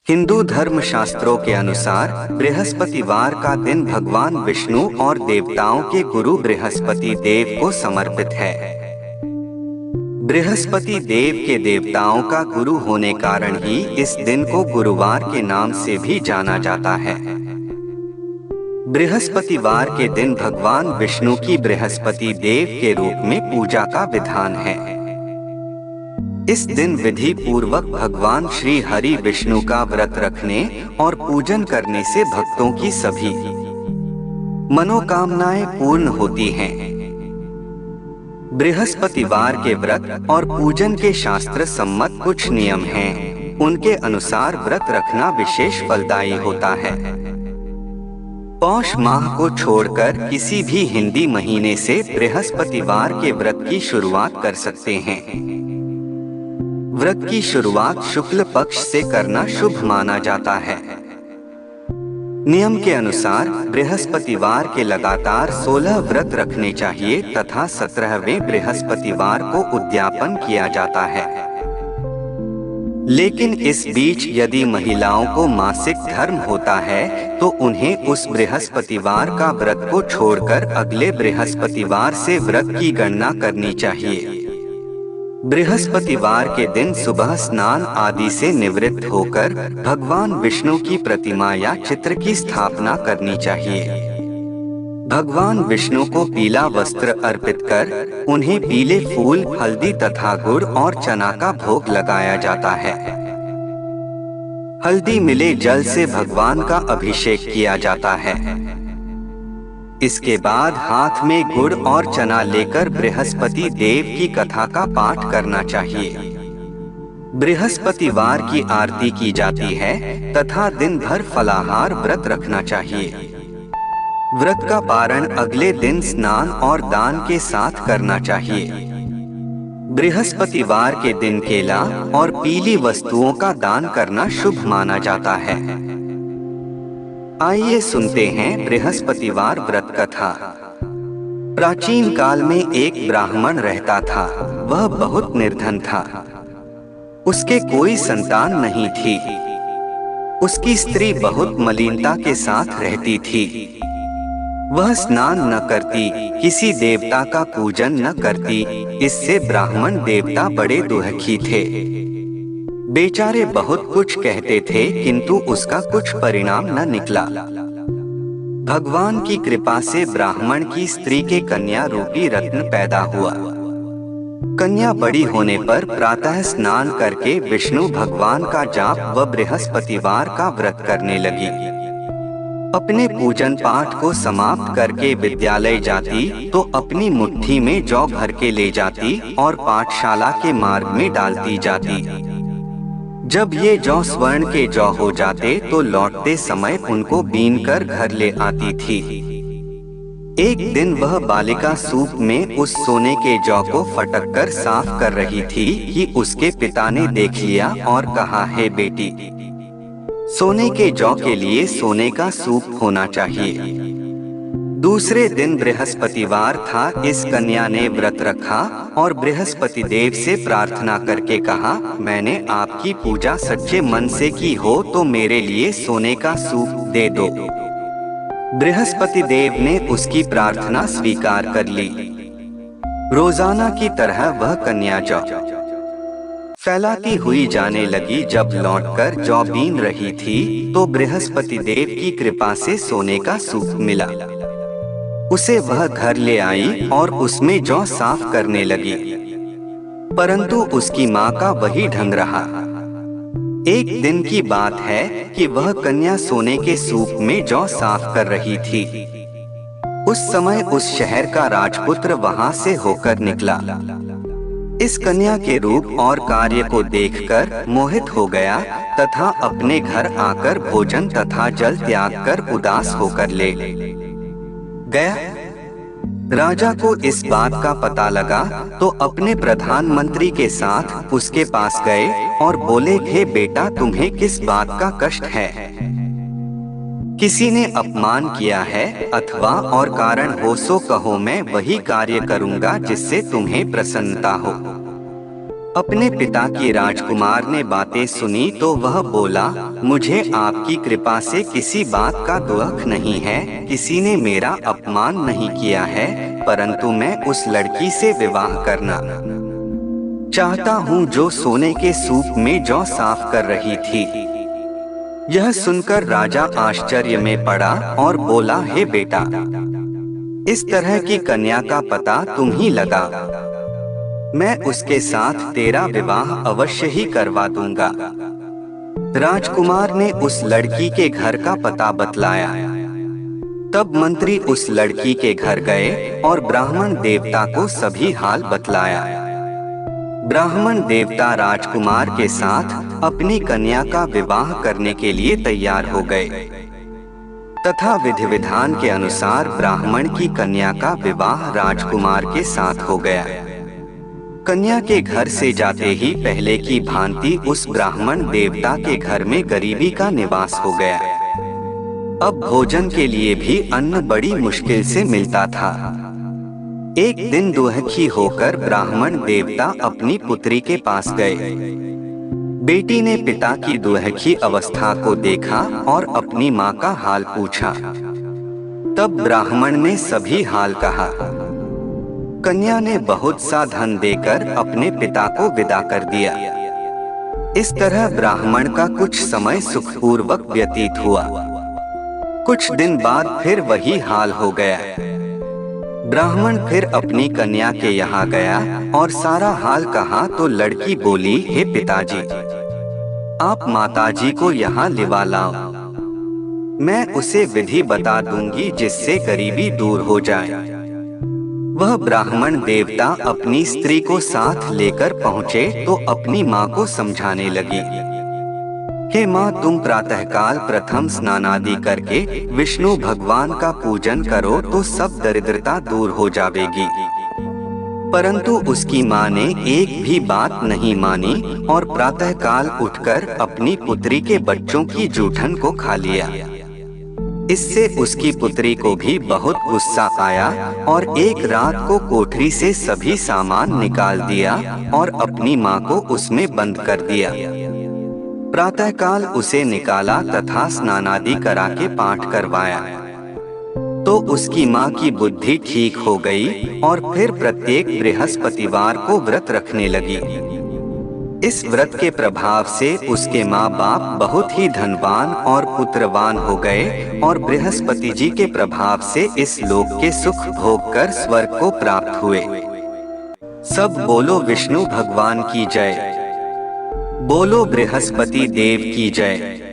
हिंदू धर्म शास्त्रों के अनुसार बृहस्पतिवार का दिन भगवान विष्णु और देवताओं के गुरु बृहस्पति देव को समर्पित है। बृहस्पति देव के देवताओं का गुरु होने कारण ही इस दिन को गुरुवार के नाम से भी जाना जाता है। बृहस्पतिवार के दिन भगवान विष्णु की बृहस्पति देव के रूप में पूजा का विधान है। इस दिन विधि पूर्वक भगवान श्री हरि विष्णु का व्रत रखने और पूजन करने से भक्तों की सभी मनोकामनाएं पूर्ण होती हैं। बृहस्पतिवार के व्रत और पूजन के शास्त्र सम्मत कुछ नियम हैं। उनके अनुसार व्रत रखना विशेष फलदायी होता है। पौष माह को छोड़कर किसी भी हिंदी महीने से बृहस्पतिवार के व्रत की शुरुआत कर सकते हैं। व्रत की शुरुआत शुक्ल पक्ष से करना शुभ माना जाता है। नियम के अनुसार बृहस्पतिवार के लगातार 16 व्रत रखने चाहिए तथा 17वें बृहस्पतिवार को उद्यापन किया जाता है। लेकिन इस बीच यदि महिलाओं को मासिक धर्म होता है तो उन्हें उस बृहस्पतिवार का व्रत को छोड़कर अगले बृहस्पतिवार से व्रत की गणना करनी चाहिए। बृहस्पतिवार के दिन सुबह स्नान आदि से निवृत्त होकर भगवान विष्णु की प्रतिमा या चित्र की स्थापना करनी चाहिए। भगवान विष्णु को पीला वस्त्र अर्पित कर उन्हें पीले फूल, हल्दी तथा गुड़ और चना का भोग लगाया जाता है। हल्दी मिले जल से भगवान का अभिषेक किया जाता है। इसके बाद हाथ में गुड़ और चना लेकर बृहस्पति देव की कथा का पाठ करना चाहिए। बृहस्पतिवार की आरती की जाती है तथा दिन भर फलाहार व्रत रखना चाहिए। व्रत का पारण अगले दिन स्नान और दान के साथ करना चाहिए। बृहस्पतिवार के दिन केला और पीली वस्तुओं का दान करना शुभ माना जाता है। आइए सुनते हैं बृहस्पतिवार व्रत कथा। प्राचीन काल में एक ब्राह्मण रहता था। वह बहुत निर्धन था। उसके कोई संतान नहीं थी। उसकी स्त्री बहुत मलिनता के साथ रहती थी। वह स्नान न करती, किसी देवता का पूजन न करती। इससे ब्राह्मण देवता बड़े दुखी थे। बेचारे बहुत कुछ कहते थे किंतु उसका कुछ परिणाम न निकला। भगवान की कृपा से ब्राह्मण की स्त्री के कन्या रूपी रत्न पैदा हुआ। कन्या बड़ी होने पर प्रातः स्नान करके विष्णु भगवान का जाप व बृहस्पतिवार का व्रत करने लगी। अपने पूजन पाठ को समाप्त करके विद्यालय जाती तो अपनी मुट्ठी में जौ भर के ले जाती और पाठशाला के मार्ग में डालती जाती। जब ये जौ स्वर्ण के जौ हो जाते तो लौटते समय उनको बीन कर घर ले आती थी। एक दिन वह बालिका सूप में उस सोने के जौ को फटक कर साफ कर रही थी कि उसके पिता ने देख लिया और कहा, हे बेटी, सोने के जौ के लिए सोने का सूप होना चाहिए। दूसरे दिन बृहस्पतिवार था। इस कन्या ने व्रत रखा और बृहस्पति देव से प्रार्थना करके कहा, मैंने आपकी पूजा सच्चे मन से की हो तो मेरे लिए सोने का सूप दे दो। बृहस्पति देव ने उसकी प्रार्थना स्वीकार कर ली। रोजाना की तरह वह कन्या जौ फैलाती हुई जाने लगी। जब लौटकर जौ बीन रही थी तो बृहस्पति देव की कृपा से सोने का सूप मिला। उसे वह घर ले आई और उसमें जौ साफ करने लगी, परंतु उसकी माँ का वही ढंग रहा। एक दिन की बात है कि वह कन्या सोने के सूप में जौ साफ कर रही थी। उस समय उस शहर का राजपुत्र वहां से होकर निकला। इस कन्या के रूप और कार्य को देखकर मोहित हो गया तथा अपने घर आकर भोजन तथा जल त्याग कर उदास होकर ले गया। राजा को इस बात का पता लगा तो अपने प्रधानमंत्री के साथ उसके पास गए और बोले, हे बेटा, तुम्हें किस बात का कष्ट है? किसी ने अपमान किया है अथवा और कारण हो सो कहो, मैं वही कार्य करूंगा जिससे तुम्हें प्रसन्नता हो। अपने पिता की राजकुमार ने बातें सुनी तो वह बोला, मुझे आपकी कृपा से किसी बात का दुख नहीं है, किसी ने मेरा अपमान नहीं किया है, परंतु मैं उस लड़की से विवाह करना चाहता हूँ जो सोने के सूप में जौ साफ कर रही थी। यह सुनकर राजा आश्चर्य में पड़ा और बोला, हे बेटा, इस तरह की कन्या का पता तुम ही लगा, मैं उसके साथ तेरा विवाह अवश्य ही करवा दूंगा। राजकुमार ने उस लड़की के घर का पता बतलाया। तब मंत्री उस लड़की के घर गए और ब्राह्मण देवता को सभी हाल बतलाया। ब्राह्मण देवता राजकुमार के साथ अपनी कन्या का विवाह करने के लिए तैयार हो गए तथा विधि विधान के अनुसार ब्राह्मण की कन्या का विवाह राजकुमार के साथ हो गया। कन्या के घर से जाते ही पहले की भांति उस ब्राह्मण देवता के घर में गरीबी का निवास हो गया। अब भोजन के लिए भी अन्न बड़ी मुश्किल से मिलता था। एक दिन दुखी होकर ब्राह्मण देवता अपनी पुत्री के पास गए। बेटी ने पिता की दुखी अवस्था को देखा और अपनी माँ का हाल पूछा। तब ब्राह्मण ने सभी हाल कहा। कन्या ने बहुत सा धन देकर अपने पिता को विदा कर दिया। इस तरह ब्राह्मण का कुछ समय सुखपूर्वक व्यतीत हुआ। कुछ दिन बाद फिर वही हाल हो गया। ब्राह्मण फिर अपनी कन्या के यहाँ गया और सारा हाल कहा तो लड़की बोली, हे पिताजी, आप माताजी को यहाँ लिवा लाओ, मैं उसे विधि बता दूंगी जिससे गरीबी दूर हो जाए। वह ब्राह्मण देवता अपनी स्त्री को साथ लेकर पहुँचे तो अपनी माँ को समझाने लगी, हे माँ, तुम प्रातःकाल प्रथम स्नानादि करके विष्णु भगवान का पूजन करो तो सब दरिद्रता दूर हो जाएगी। परंतु उसकी माँ ने एक भी बात नहीं मानी और प्रातःकाल उठकर अपनी पुत्री के बच्चों की जूठन को खा लिया। इससे उसकी पुत्री को भी बहुत गुस्सा आया और एक रात को कोठरी से सभी सामान निकाल दिया और अपनी माँ को उसमें बंद कर दिया। प्रातःकाल उसे निकाला तथा स्नानादि करा के पाठ करवाया तो उसकी माँ की बुद्धि ठीक हो गई और फिर प्रत्येक बृहस्पतिवार को व्रत रखने लगी। इस व्रत के प्रभाव से उसके माँ बाप बहुत ही धनवान और पुत्रवान हो गए और बृहस्पति जी के प्रभाव से इस लोक के सुख भोग कर स्वर्ग को प्राप्त हुए। सब बोलो विष्णु भगवान की जय, बोलो बृहस्पति देव की जय।